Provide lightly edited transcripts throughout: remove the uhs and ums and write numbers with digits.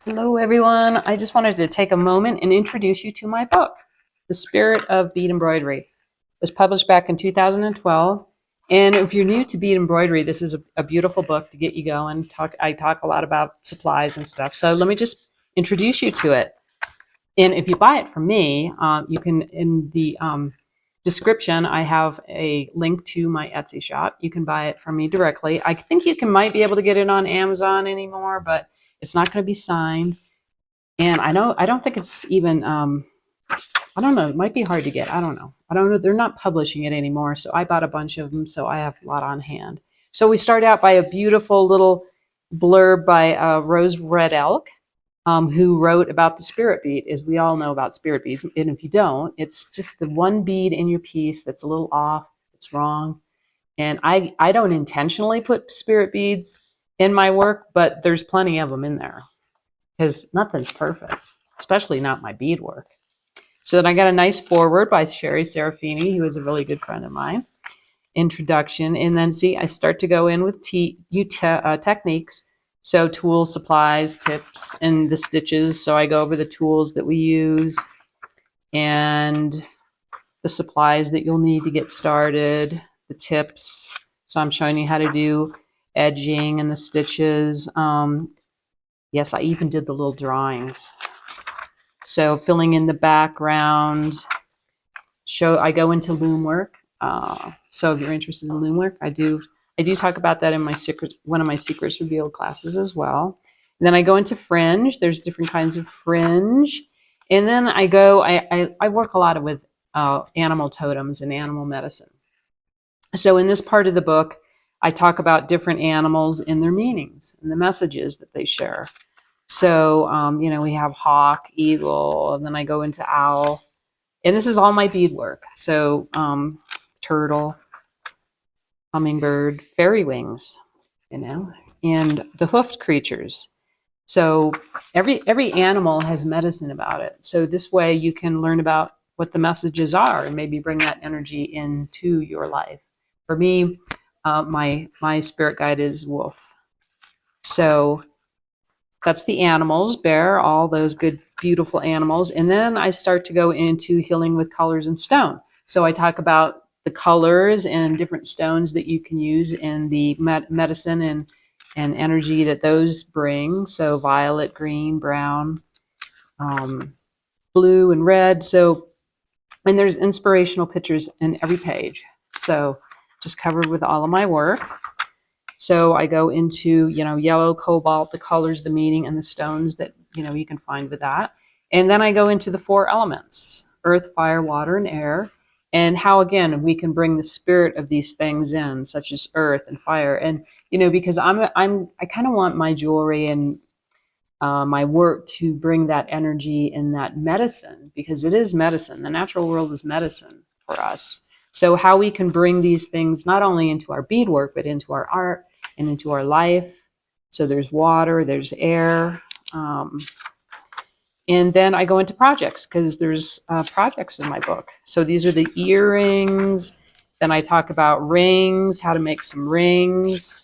Hello, everyone. I just wanted to take a moment and introduce you to my book, The Spirit of Bead Embroidery. It was published back in 2012. And if you're new to bead embroidery, this is a beautiful book to get you going. I talk a lot about supplies and stuff. So let me just introduce you to it. And if you buy it from me, you can, in the description, I have a link to my Etsy shop. You can buy it from me directly. I think might be able to get it on Amazon anymore, but it's not going to be signed. And I don't think it's even, I don't know, it might be hard to get. I don't know. I don't know. They're not publishing it anymore. So I bought a bunch of them. So I have a lot on hand. So we start out by a beautiful little blurb by Rose Red Elk, who wrote about the spirit bead, as we all know about spirit beads. And if you don't, it's just the one bead in your piece that's a little off, it's wrong. And I don't intentionally put spirit beads in my work, but there's plenty of them in there because nothing's perfect, especially not my beadwork. So then I got a nice foreword by Sherry Serafini, who is a really good friend of mine. Introduction, and then see, I start to go in with techniques. So tools, supplies, tips, and the stitches. So I go over the tools that we use and the supplies that you'll need to get started, the tips. So I'm showing you how to do edging and the stitches. Yes, I even did the little drawings. So filling in the background. I go into loom work. So if you're interested in loom work, I do talk about that in one of my secrets revealed classes as well. And then I go into fringe. There's different kinds of fringe. And then I work a lot with animal totems and animal medicine. So in this part of the book, I talk about different animals and their meanings and the messages that they share. So, we have hawk, eagle, and then I go into owl. And this is all my beadwork. So, turtle, hummingbird, fairy wings, and the hoofed creatures. So every animal has medicine about it. So this way you can learn about what the messages are and maybe bring that energy into your life. For me, my spirit guide is wolf. So that's the animals, bear, all those good, beautiful animals. And then I start to go into healing with colors and stone. So I talk about the colors and different stones that you can use in the medicine and energy that those bring. So violet, green, brown, blue, and red. So, and there's inspirational pictures in every page. So just covered with all of my work. So I go into, yellow, cobalt, the colors, the meaning, and the stones that, you can find with that. And then I go into the 4 elements, earth, fire, water, and air, and how, again, we can bring the spirit of these things in, such as earth and fire. And, because I kind of want my jewelry and my work to bring that energy and that medicine, because it is medicine. The natural world is medicine for us. So how we can bring these things not only into our beadwork, but into our art and into our life. So there's water, there's air. And then I go into projects because there's projects in my book. So these are the earrings. Then I talk about rings, how to make some rings.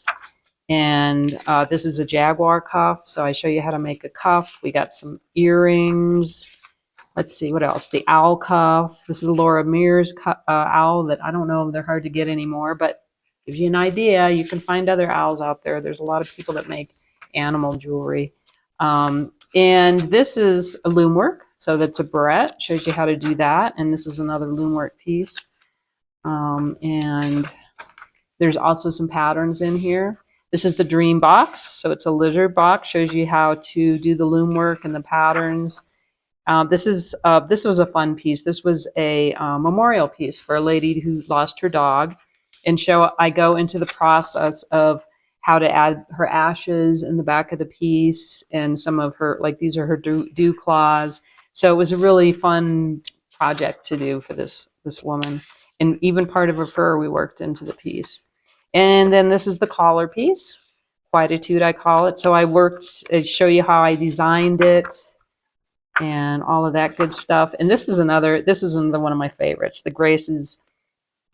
And this is a jaguar cuff. So I show you how to make a cuff. We got some earrings. Let's see, what else? The owl cuff. This is Laura Mears owl that I don't know if they're hard to get anymore, but gives you an idea. You can find other owls out there. There's a lot of people that make animal jewelry. And this is a loom work. So that's a barrette. Shows you how to do that. And this is another loom work piece. And there's also some patterns in here. This is the dream box. So it's a lizard box. Shows you how to do the loom work and the patterns. This was a fun piece. This was a memorial piece for a lady who lost her dog. And I go into the process of how to add her ashes in the back of the piece and some of her, like these are her dew claws. So it was a really fun project to do for this woman. And even part of her fur we worked into the piece. And then this is the collar piece, Quietude I call it. So I show you how I designed it and all of that good stuff. And this is another one of my favorites, the Grace's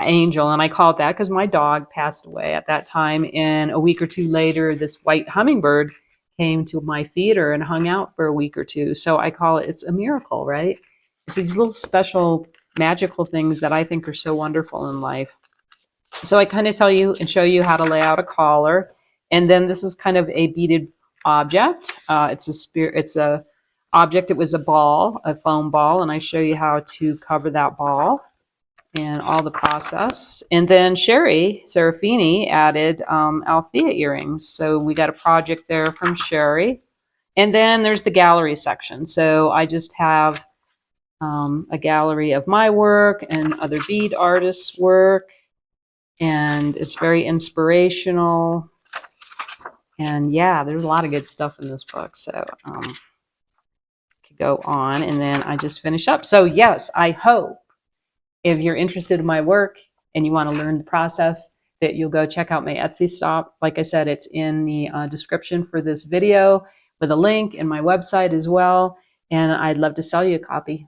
Angel. And I call it that because my dog passed away at that time. And a week or two later, this white hummingbird came to my theater and hung out for a week or two. So I call it's a miracle, right? It's these little special magical things that I think are so wonderful in life. So I kind of tell you and show you how to lay out a collar. And then this is kind of a beaded object. It's a object. It was a ball, a foam ball, and I show you how to cover that ball and all the process. And then Sherry Serafini added Althea earrings. So we got a project there from Sherry. And then there's the gallery section. So I just have a gallery of my work and other bead artists' work. And it's very inspirational. And yeah, there's a lot of good stuff in this book. So could go on. And then I just finish up. So yes, I hope if you're interested in my work and you want to learn the process, that you'll go check out my Etsy shop. Like I said, it's in the description for this video with a link and my website as well. And I'd love to sell you a copy.